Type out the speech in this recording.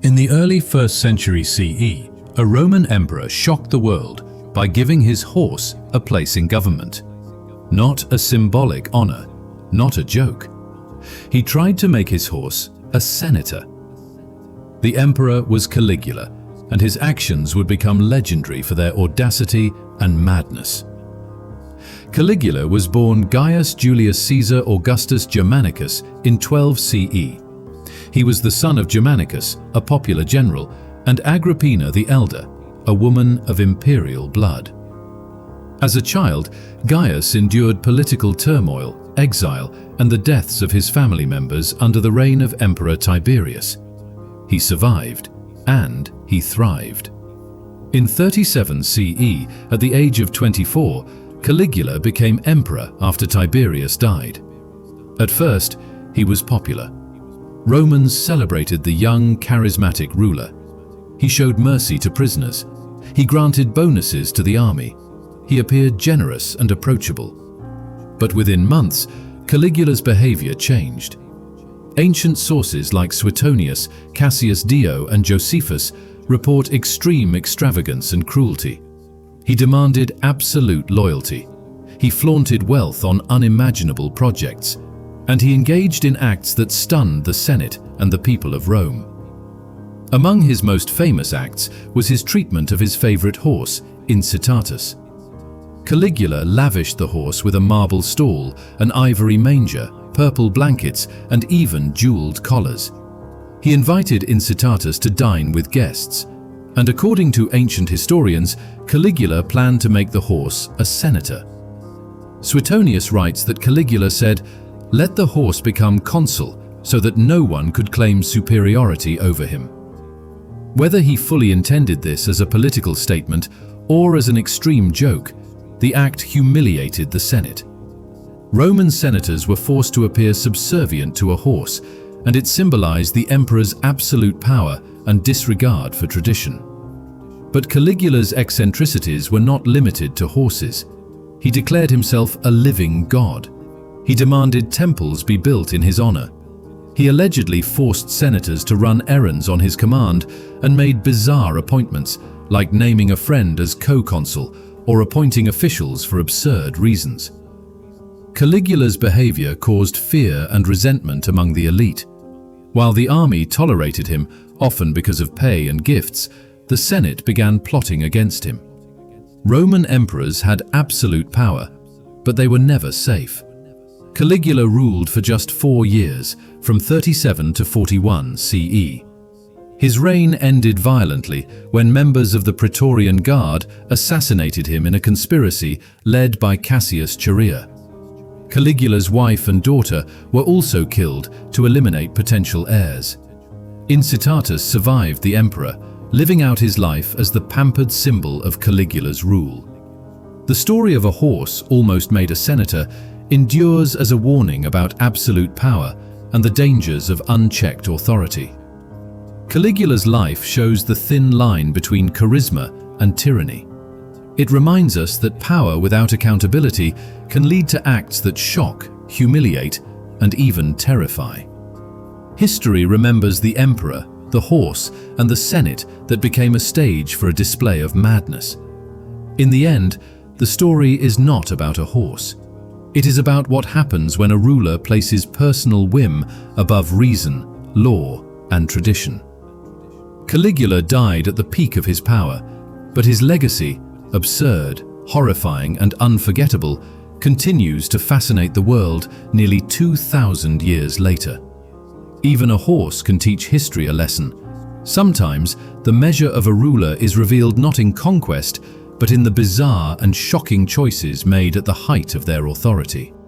In the early 1st century CE, a Roman emperor shocked the world by giving his horse a place in government. Not a symbolic honor, not a joke. He tried to make his horse a senator. The emperor was Caligula, and his actions would become legendary for their audacity and madness. Caligula was born Gaius Julius Caesar Augustus Germanicus in 12 CE. He was the son of Germanicus, a popular general, and Agrippina the Elder, a woman of imperial blood. As a child, Gaius endured political turmoil, exile, and the deaths of his family members under the reign of Emperor Tiberius. He survived, and he thrived. In 37 CE, at the age of 24, Caligula became emperor after Tiberius died. At first, he was popular. Romans celebrated the young, charismatic ruler. He showed mercy to prisoners. He granted bonuses to the army. He appeared generous and approachable. But within months, Caligula's behavior changed. Ancient sources like Suetonius, Cassius Dio, and Josephus report extreme extravagance and cruelty. He demanded absolute loyalty. He flaunted wealth on unimaginable projects, and he engaged in acts that stunned the Senate and the people of Rome. Among his most famous acts was his treatment of his favorite horse, Incitatus. Caligula lavished the horse with a marble stall, an ivory manger, purple blankets, and even jeweled collars. He invited Incitatus to dine with guests, and according to ancient historians, Caligula planned to make the horse a senator. Suetonius writes that Caligula said, "Let the horse become consul so that no one could claim superiority over him." Whether he fully intended this as a political statement or as an extreme joke, the act humiliated the Senate. Roman senators were forced to appear subservient to a horse, and it symbolized the emperor's absolute power and disregard for tradition. But Caligula's eccentricities were not limited to horses. He declared himself a living god. He demanded temples be built in his honor. He allegedly forced senators to run errands on his command and made bizarre appointments, like naming a friend as co-consul or appointing officials for absurd reasons. Caligula's behavior caused fear and resentment among the elite. While the army tolerated him, often because of pay and gifts, the Senate began plotting against him. Roman emperors had absolute power, but they were never safe. Caligula ruled for just 4 years, from 37 to 41 CE. His reign ended violently when members of the Praetorian Guard assassinated him in a conspiracy led by Cassius Dio. Caligula's wife and daughter were also killed to eliminate potential heirs. Incitatus survived the emperor, living out his life as the pampered symbol of Caligula's rule. The story of a horse almost made a senator endures as a warning about absolute power and the dangers of unchecked authority. Caligula's life shows the thin line between charisma and tyranny. It reminds us that power without accountability can lead to acts that shock, humiliate, and even terrify. History remembers the emperor, the horse, and the Senate that became a stage for a display of madness. In the end, the story is not about a horse. It is about what happens when a ruler places personal whim above reason, law, and tradition. Caligula died at the peak of his power, but his legacy, absurd, horrifying, and unforgettable, continues to fascinate the world nearly 2,000 years later. Even a horse can teach history a lesson. Sometimes, the measure of a ruler is revealed not in conquest, but in the bizarre and shocking choices made at the height of their authority.